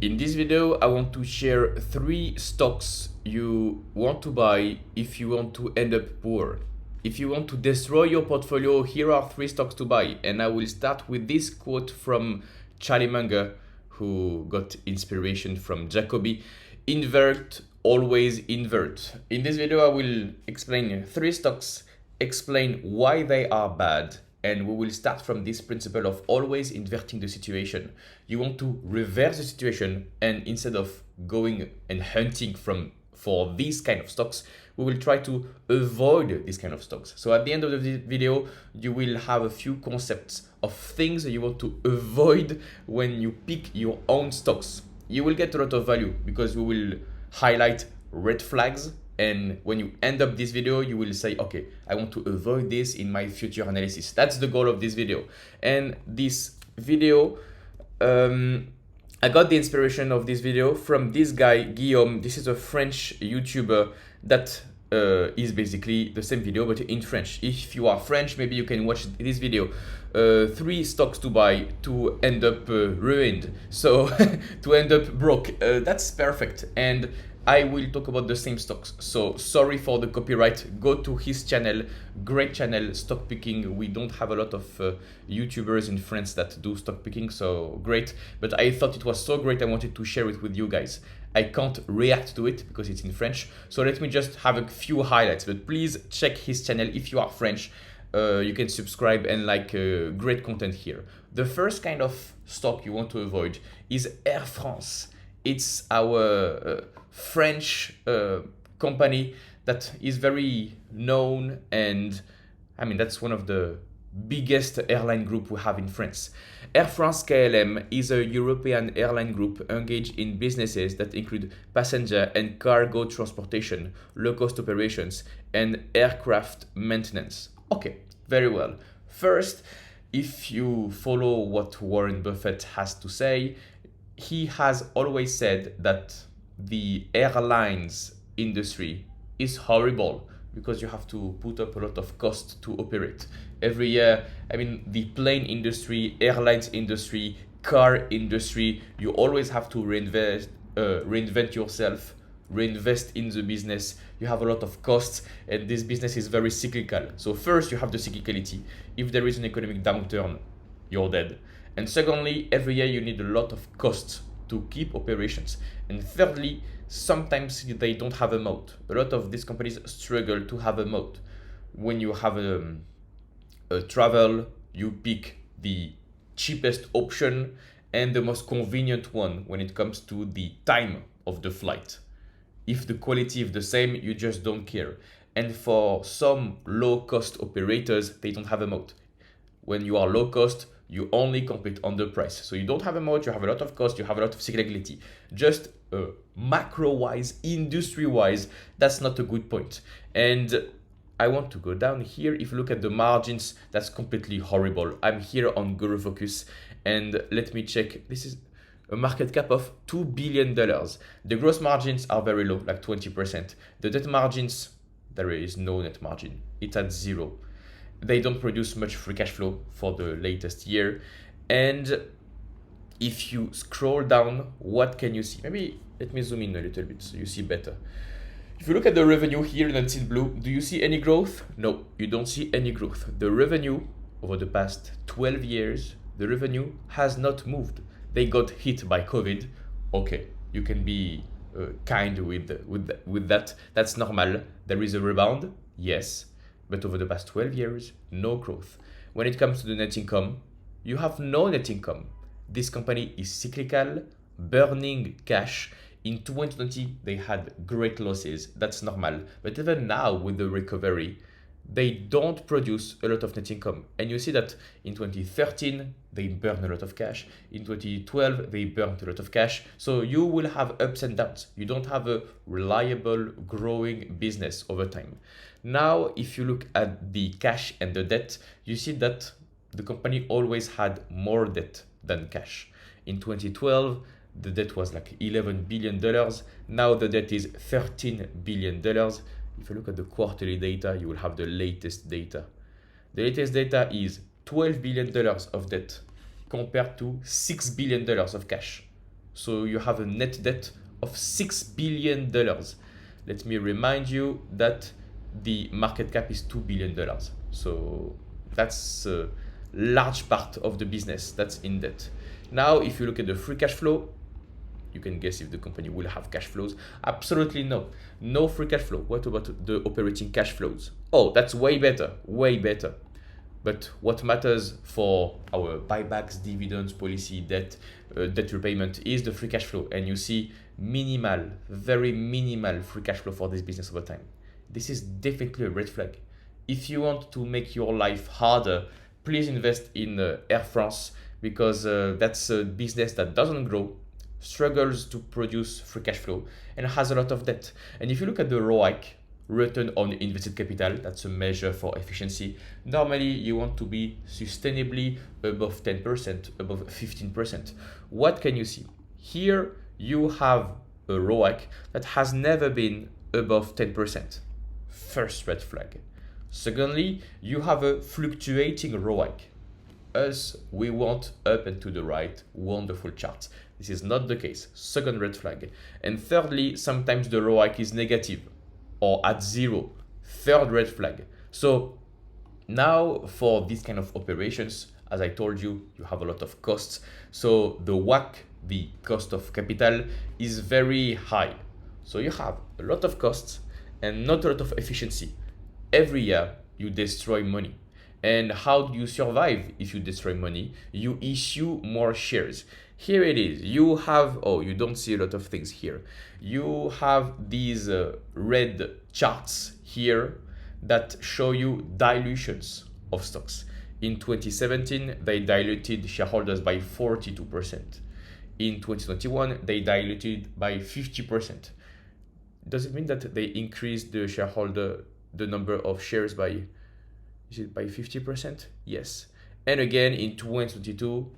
In this video, I want to share 3 stocks you want to buy if you want to end up poor. If you want to destroy your portfolio, here are 3 stocks to buy. And I will start with this quote from Charlie Munger, who got inspiration from Jacoby. Invert, always invert. In this video, I will explain 3 stocks, explain why they are bad, and we will start from this principle of always inverting the situation. You want to reverse the situation, and instead of going and hunting for these kind of stocks, we will try to avoid these kind of stocks. So at the end of the video, you will have a few concepts of things that you want to avoid when you pick your own stocks. You will get a lot of value because we will highlight red flags, and when you end up this video, you will say, okay, I want to avoid this in my future analysis. That's the goal of this video. And this video, I got the inspiration of this video from this guy, Guillaume. This is a French YouTuber that is basically the same video, but in French. If you are French, maybe you can watch this video. 3 stocks to buy to end up ruined. So to end up broke. That's perfect. And I will talk about the same stocks. So sorry for the copyright. Go to his channel, great channel, stock picking. We don't have a lot of YouTubers in France that do stock picking, so great. But I thought it was so great, I wanted to share it with you guys. I can't react to it because it's in French. So let me just have a few highlights, but please check his channel if you are French. You can subscribe and like great content here. The first kind of stock you want to avoid is Air France. It's our French company that is very known, and I mean that's one of the biggest airline group we have in France. Air France-KLM is a European airline group engaged in businesses that include passenger and cargo transportation, low-cost operations, and aircraft maintenance. Okay, very well. First, if you follow what Warren Buffett has to say, he has always said that the airlines industry is horrible because you have to put up a lot of cost to operate. Every year, I mean, the plane industry, airlines industry, car industry, you always have to reinvent yourself, reinvest in the business. You have a lot of costs, and this business is very cyclical. So first, you have the cyclicality. If there is an economic downturn, you're dead. And secondly, every year you need a lot of costs to keep operations. And thirdly, sometimes they don't have a moat. A lot of these companies struggle to have a moat. When you have a travel, you pick the cheapest option and the most convenient one when it comes to the time of the flight. If the quality is the same, you just don't care. And for some low-cost operators, they don't have a moat. When you are low cost, you only compete on the price. So you don't have a moat, you have a lot of cost, you have a lot of cyclicality. Just macro-wise, industry-wise, that's not a good point. And I want to go down here. If you look at the margins, that's completely horrible. I'm here on Guru Focus, and let me check. This is a market cap of $2 billion. The gross margins are very low, like 20%. The net margins, there is no net margin. It's at 0. They don't produce much free cash flow for the latest year. And if you scroll down, what can you see? Maybe let me zoom in a little bit so you see better. If you look at the revenue here, that's in blue, do you see any growth? No, you don't see any growth. The revenue over the past 12 years, the revenue has not moved. They got hit by COVID. Okay, you can be kind with that. That's normal. There is a rebound, yes. But over the past 12 years, no growth. When it comes to the net income, you have no net income. This company is cyclical, burning cash. In 2020, they had great losses. That's normal. But even now, with the recovery, they don't produce a lot of net income. And you see that in 2013, they burned a lot of cash. In 2012, they burned a lot of cash. So you will have ups and downs. You don't have a reliable, growing business over time. Now, if you look at the cash and the debt, you see that the company always had more debt than cash. In 2012, the debt was like $11 billion. Now the debt is $13 billion. If you look at the quarterly data, you will have the latest data. The latest data is $12 billion of debt compared to $6 billion of cash. So you have a net debt of $6 billion. Let me remind you that the market cap is $2 billion. So that's a large part of the business that's in debt. Now, if you look at the free cash flow, you can guess if the company will have cash flows. Absolutely no. No free cash flow. What about the operating cash flows? Oh, that's way better, way better. But what matters for our buybacks, dividends, policy, debt repayment is the free cash flow. And you see minimal, very minimal free cash flow for this business over time. This is definitely a red flag. If you want to make your life harder, please invest in Air France, because that's a business that doesn't grow, struggles to produce free cash flow, and has a lot of debt. And if you look at the ROIC, return on invested capital, that's a measure for efficiency. Normally, you want to be sustainably above 10%, above 15%. What can you see? Here, you have a ROIC that has never been above 10%. First red flag. Secondly, you have a fluctuating ROIC. Us, we want up and to the right, wonderful charts. This is not the case. Second red flag. And thirdly, sometimes the ROIC is negative or at zero. Third red flag. So now for these kind of operations, as I told you, you have a lot of costs. So the WACC, the cost of capital, is very high. So you have a lot of costs and not a lot of efficiency. Every year you destroy money. And how do you survive if you destroy money? You issue more shares. Here it is. You have, oh, you don't see a lot of things here. You have these red charts here that show you dilutions of stocks. In 2017, they diluted shareholders by 42%. In 2021, they diluted by 50%. Does it mean that they increased the number of shares by, is it by 50%? Yes. And again, in 2022,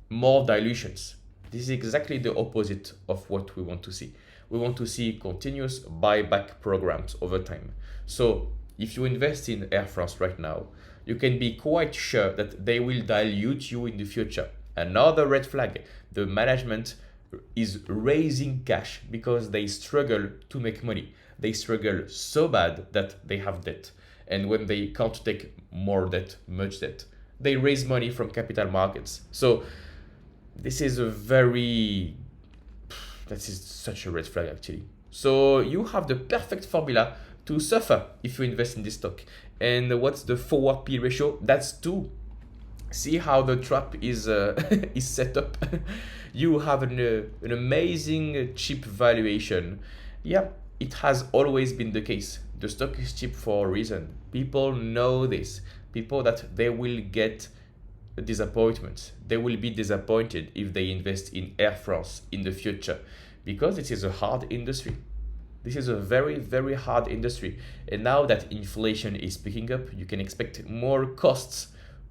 more dilutions. This is exactly the opposite of what we want to see. We want to see continuous buyback programs over time. So if you invest in Air France right now, you can be quite sure that they will dilute you in the future. Another red flag, the management is raising cash because they struggle to make money. They struggle so bad that they have debt. And when they can't take more debt, much debt, they raise money from capital markets. So this is such a red flag actually. So you have the perfect formula to suffer if you invest in this stock. And what's the forward P ratio? That's 2. See how the trap is is set up. You have an amazing cheap valuation. Yeah, it has always been the case. The stock is cheap for a reason. People know this. People that they will get disappointments. They will be disappointed if they invest in Air France in the future, because it is a hard industry. This is a very, very hard industry. And now that inflation is picking up, you can expect more costs.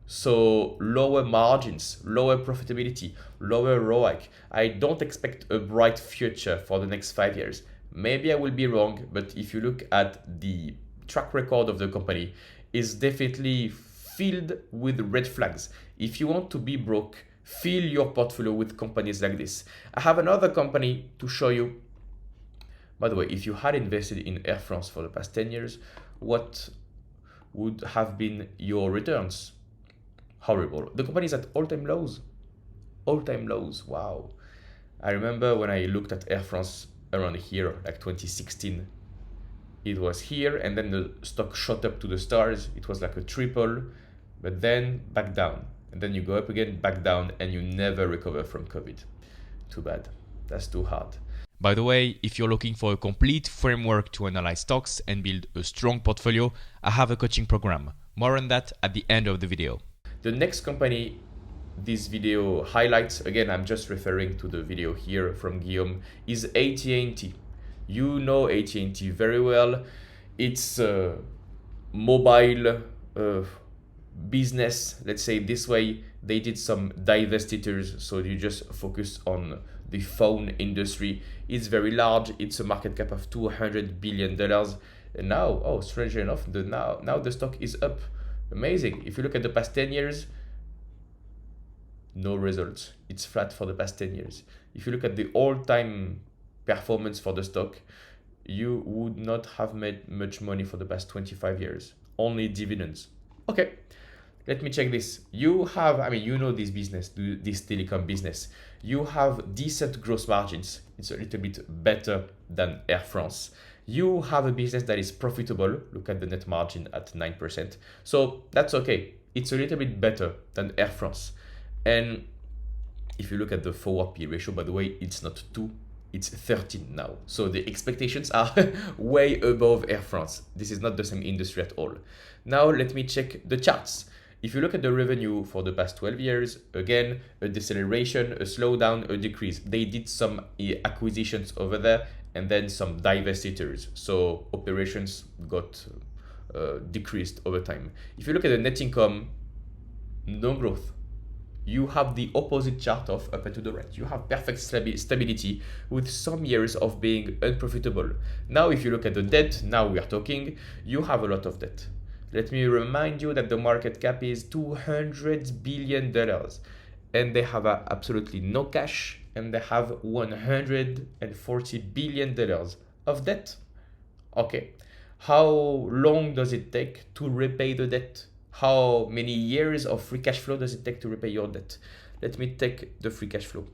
So lower margins, lower profitability, lower ROIC. I don't expect a bright future for the next 5 years. Maybe I will be wrong, but if you look at the track record of the company, it's definitely filled with red flags. If you want to be broke, fill your portfolio with companies like this. I have another company to show you. By the way, if you had invested in Air France for the past 10 years, what would have been your returns? Horrible. The company is at all-time lows. All-time lows. Wow. I remember when I looked at Air France around here, like 2016, it was here, and then the stock shot up to the stars. It was like a triple, but then back down. And then you go up again, back down, and you never recover from COVID. Too bad. That's too hard. By the way, if you're looking for a complete framework to analyze stocks and build a strong portfolio, I have a coaching program. More on that at the end of the video. The next company this video highlights, again, I'm just referring to the video here from Guillaume, is AT&T. You know AT&T very well. It's a mobile business, let's say this way. They did some divestitures, so you just focus on the phone industry. It's very large. It's a market cap of $200 billion. And now, oh, strangely enough, now the stock is up. Amazing. If you look at the past 10 years, no results. It's flat for the past 10 years. if you look at the all-time performance for the stock, you would not have made much money for the past 25 years, only dividends. Okay, let me check this. You have, I mean, you know this business, this telecom business. You have decent gross margins. It's a little bit better than Air France. You have a business that is profitable. Look at the net margin at 9%. So that's okay. It's a little bit better than Air France. And if you look at the forward P ratio, by the way, it's not 2, it's 13 now. So the expectations are way above Air France. This is not the same industry at all. Now let me check the charts. If you look at the revenue for the past 12 years, again, a deceleration, a slowdown, a decrease. They did some acquisitions over there and then some divestitures. So operations got decreased over time. If you look at the net income, no growth. You have the opposite chart of up and to the right. You have perfect stability with some years of being unprofitable. Now, if you look at the debt, now we are talking, you have a lot of debt. Let me remind you that the market cap is $200 billion and they have absolutely no cash and they have $140 billion of debt. Okay, how long does it take to repay the debt? How many years of free cash flow does it take to repay your debt? Let me take the free cash flow.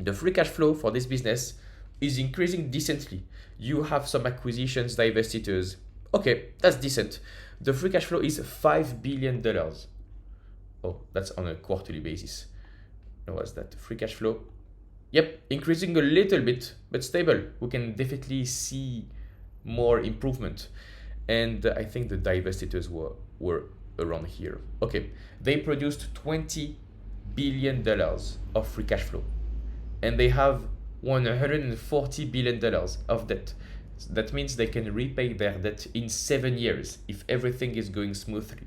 The free cash flow for this business is increasing decently. You have some acquisitions, divestitures. Okay, that's decent. The free cash flow is $5 billion. Oh, that's on a quarterly basis. Now, what's that? Free cash flow. Yep, increasing a little bit, but stable. We can definitely see more improvement. And I think the divestitures were around here. Okay, they produced $20 billion of free cash flow and they have $140 billion of debt. That means they can repay their debt in 7 years if everything is going smoothly.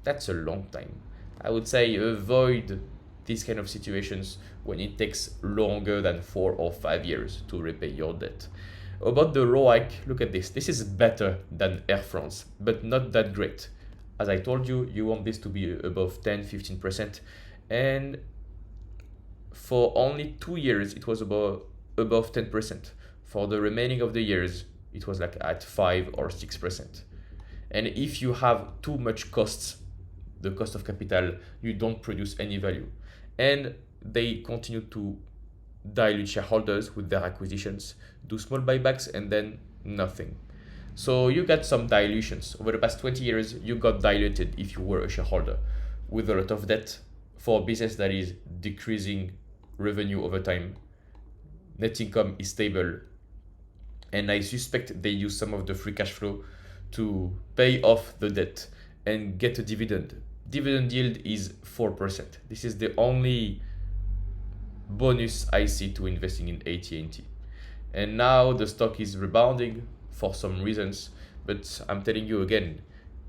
That's a long time. I would say avoid these kind of situations when it takes longer than 4 or 5 years to repay your debt. About the ROIC, look at this. This is better than Air France, but not that great. As I told you, you want this to be above 10-15%. And for only 2 years, it was above 10%. For the remaining of the years, it was like at 5 or 6%. And if you have too much costs, the cost of capital, you don't produce any value. And they continue to dilute shareholders with their acquisitions, do small buybacks, and then nothing. So you got some dilutions. Over the past 20 years, you got diluted if you were a shareholder with a lot of debt for a business that is decreasing revenue over time. Net income is stable. And I suspect they use some of the free cash flow to pay off the debt and get a dividend. Dividend yield is 4%. This is the only bonus I see to investing in AT&T. And now the stock is rebounding for some reasons, but I'm telling you again,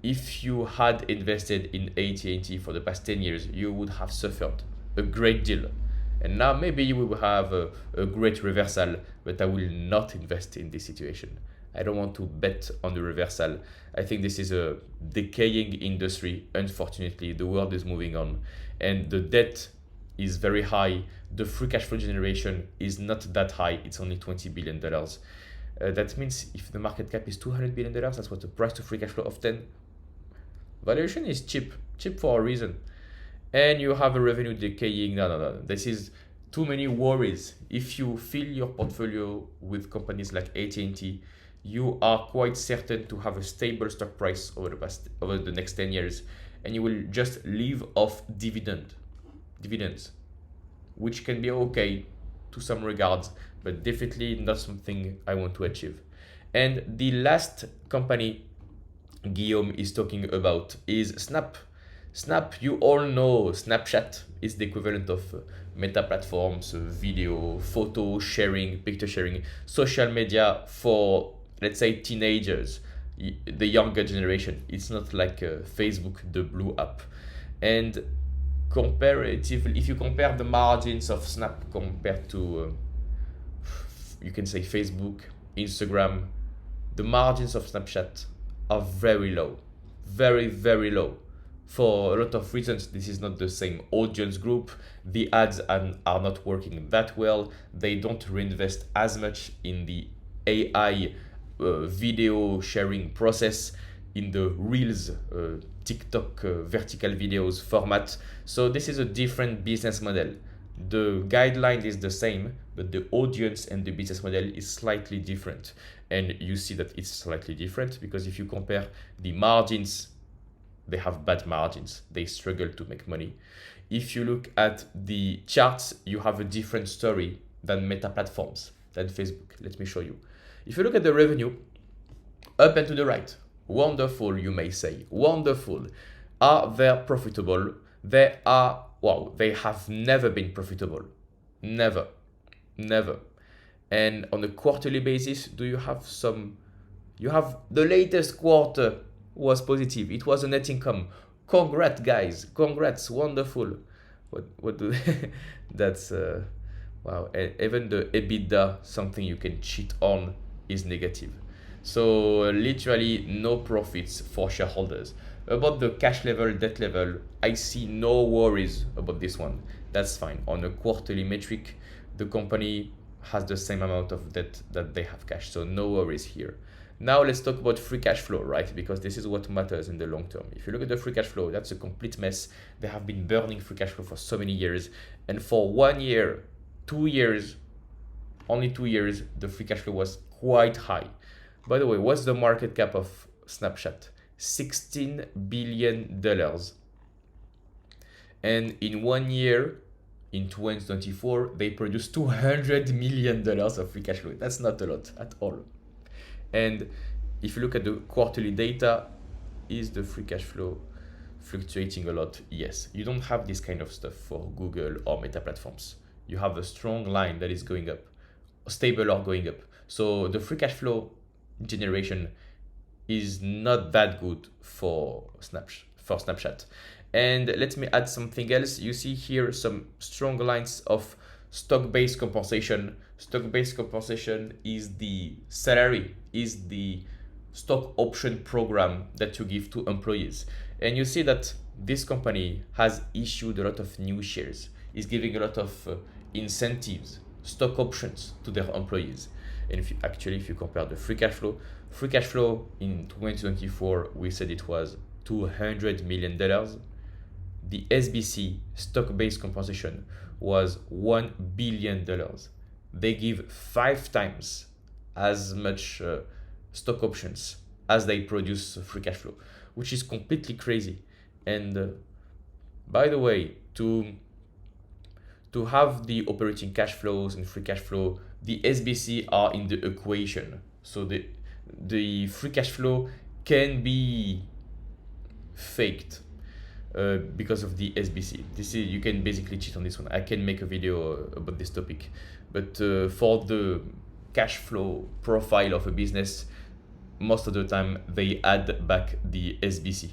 if you had invested in AT&T for the past 10 years, you would have suffered a great deal. And now maybe you will have a great reversal, but I will not invest in this situation. I don't want to bet on the reversal. I think this is a decaying industry. Unfortunately, the world is moving on and the debt is very high. The free cash flow generation is not that high. It's only $20 billion. That means if the market cap is $200 billion, that's what the price to free cash flow of 10. Valuation is cheap for a reason. And you have a revenue decaying. No. This is too many worries. If you fill your portfolio with companies like AT&T, you are quite certain to have a stable stock price over the next 10 years, and you will just live off dividends, which can be okay to some regards, but definitely not something I want to achieve. And the last company Guillaume is talking about is Snap. Snap, you all know Snapchat is the equivalent of Meta platforms, video, photo sharing, picture sharing, social media for, let's say, teenagers, the younger generation. It's not like Facebook, the blue app. And comparatively, if you compare the margins of Snap compared to, you can say Facebook, Instagram, the margins of Snapchat are very low, very, very low. For a lot of reasons, this is not the same audience group. The ads are not working that well. They don't reinvest as much in the AI video sharing process, in the Reels, TikTok vertical videos format. So this is a different business model. The guideline is the same, but the audience and the business model is slightly different. And you see that it's slightly different because if you compare the margins, they have bad margins. They struggle to make money. If you look at the charts, you have a different story than Meta platforms, than Facebook. Let me show you. If you look at the revenue, up and to the right, wonderful, you may say, wonderful. Are they profitable? They are, wow, they have never been profitable. Never, never. And on a quarterly basis, do you have some, you have the latest quarter was positive. It was a net income. Congrats, guys. Congrats. Wonderful. What do that's wow. Even the EBITDA, something you can cheat on, is negative. So literally no profits for shareholders. About the cash level, debt level, I see no worries about this one. That's fine. On a quarterly metric, the company has the same amount of debt that they have cash. So no worries here. Now let's talk about free cash flow, right? Because this is what matters in the long term. If you look at the free cash flow, that's a complete mess. They have been burning free cash flow for so many years. And for 1 year, 2 years, only 2 years, the free cash flow was quite high. By the way, what's the market cap of Snapchat? $16 billion. And in 1 year, in 2024, they produced $200 million of free cash flow. That's not a lot at all. And if you look at the quarterly data, is the free cash flow fluctuating a lot? Yes. You don't have this kind of stuff for Google or Meta platforms. You have a strong line that is going up, stable or going up. So the free cash flow generation is not that good for Snapchat. And let me add something else. You see here some strong lines of stock-based compensation. Stock-based compensation is the salary, is the stock option program that you give to employees. And you see that this company has issued a lot of new shares, is giving a lot of incentives, stock options to their employees. And if you compare the free cash flow in 2024, we said it was $200 million. The SBC, stock-based compensation, was $1 billion. They give 5 times as much stock options as they produce free cash flow, which is completely crazy. And by the way, to have the operating cash flows and free cash flow, the SBC are in the equation. So the free cash flow can be faked because of the SBC. You can basically cheat on this one. I can make a video about this topic, but for the cash flow profile of a business, most of the time they add back the SBC.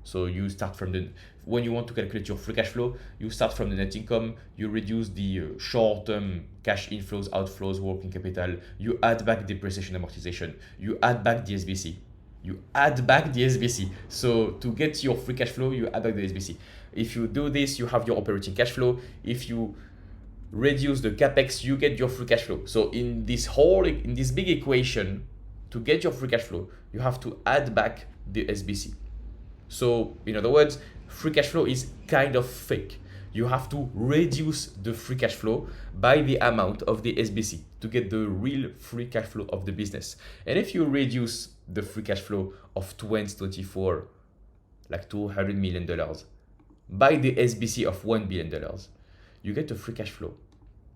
So you start from when you want to calculate your free cash flow, you start from the net income, you reduce the short-term cash inflows, outflows, working capital, you add back depreciation, amortization, you add back the SBC. You add back the SBC. So to get your free cash flow, you add back the SBC. If you do this, you have your operating cash flow. If you reduce the capex, you get your free cash flow. So in this big equation, to get your free cash flow, you have to add back the SBC. So in other words, free cash flow is kind of fake. You have to reduce the free cash flow by the amount of the SBC to get the real free cash flow of the business. And if you reduce the free cash flow of 2024, like $200 million, by the SBC of $1 billion, you get a free cash flow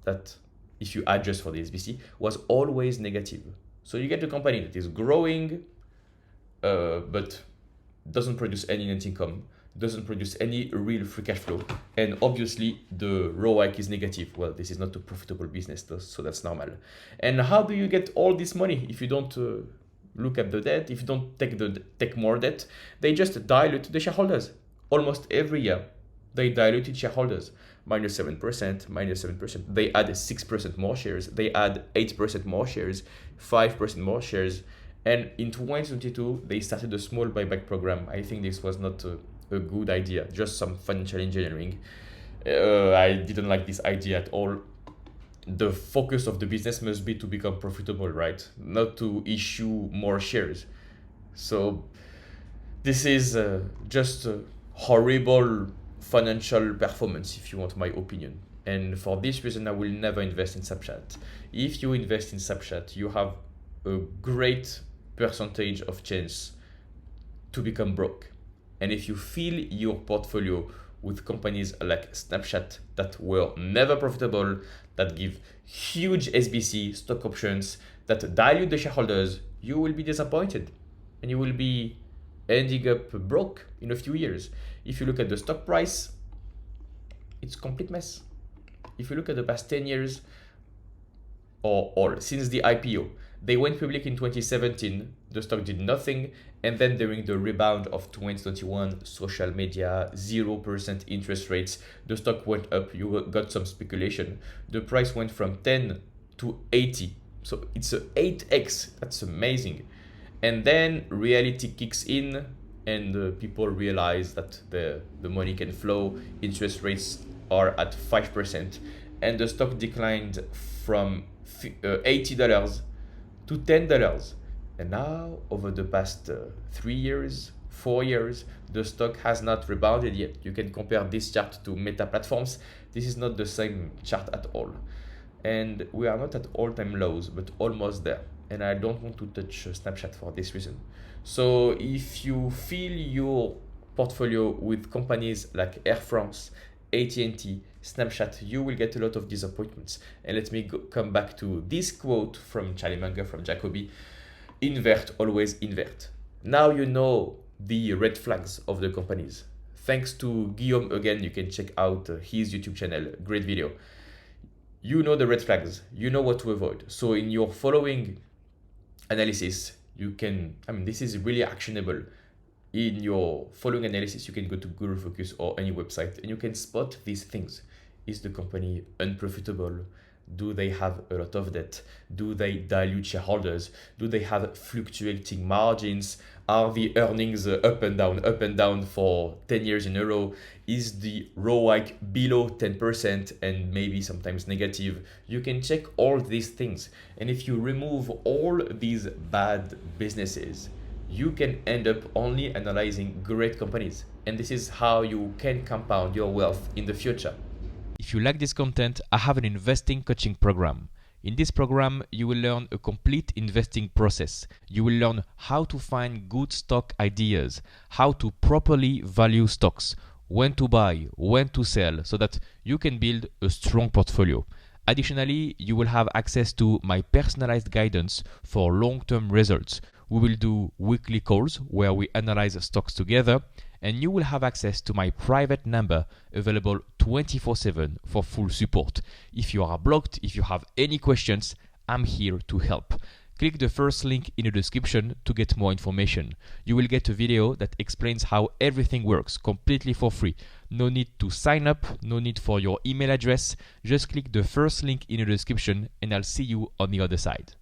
that, if you adjust for the SBC, was always negative. So you get a company that is growing, but doesn't produce any net income, doesn't produce any real free cash flow, and obviously the ROIC is negative. Well, this is not a profitable business, so that's normal. And how do you get all this money if you don't look at the debt, if you don't take more debt? They just dilute the shareholders. Almost every year, they diluted shareholders. Minus 7%. They add 6% more shares. They add 8% more shares, 5% more shares. And in 2022, they started a small buyback program. I think this was not a good idea, just some financial engineering. I didn't like this idea at all. The focus of the business must be to become profitable, right? Not to issue more shares. So this is just a horrible financial performance, if you want my opinion. And for this reason, I will never invest in Snapchat. If you invest in Snapchat, you have a great percentage of chance to become broke. And if you fill your portfolio with companies like Snapchat that were never profitable, that give huge SBC, stock options, that dilute the shareholders, you will be disappointed and you will be ending up broke in a few years. If you look at the stock price, it's a complete mess. If you look at the past 10 years or since the IPO, they went public in 2017, the stock did nothing, and then during the rebound of 2021, social media, 0% interest rates, the stock went up, you got some speculation. The price went from 10 to 80, so it's a 8x, that's amazing. And then reality kicks in and people realize that the money can flow, interest rates are at 5%, and the stock declined from $80 to $10. And now, over the past 3 years, 4 years, the stock has not rebounded yet. You can compare this chart to Meta platforms. This is not the same chart at all. And we are not at all-time lows, but almost there. And I don't want to touch Snapchat for this reason. So if you fill your portfolio with companies like Air France, AT&T, Snapchat, you will get a lot of disappointments. And let me come back to this quote from Charlie Munger, from Jacoby: invert, always invert. Now you know the red flags of the companies. Thanks to Guillaume again, you can check out his YouTube channel, great video. You know the red flags, you know what to avoid. So in your following analysis, you can, this is really actionable. In your following analysis, you can go to Google Focus or any website and you can spot these things. Is the company unprofitable? Do they have a lot of debt? Do they dilute shareholders? Do they have fluctuating margins? Are the earnings up and down for 10 years in a row? Is the ROIC below 10% and maybe sometimes negative? You can check all these things. And if you remove all these bad businesses, you can end up only analyzing great companies. And this is how you can compound your wealth in the future. If you like this content, I have an investing coaching program. In this program, you will learn a complete investing process. You will learn how to find good stock ideas, how to properly value stocks, when to buy, when to sell, so that you can build a strong portfolio. Additionally, you will have access to my personalized guidance for long-term results. We will do weekly calls where we analyze stocks together, and you will have access to my private number available 24/7 for full support. If you are blocked, if you have any questions, I'm here to help. Click the first link in the description to get more information. You will get a video that explains how everything works completely for free. No need to sign up, no need for your email address. Just click the first link in the description and I'll see you on the other side.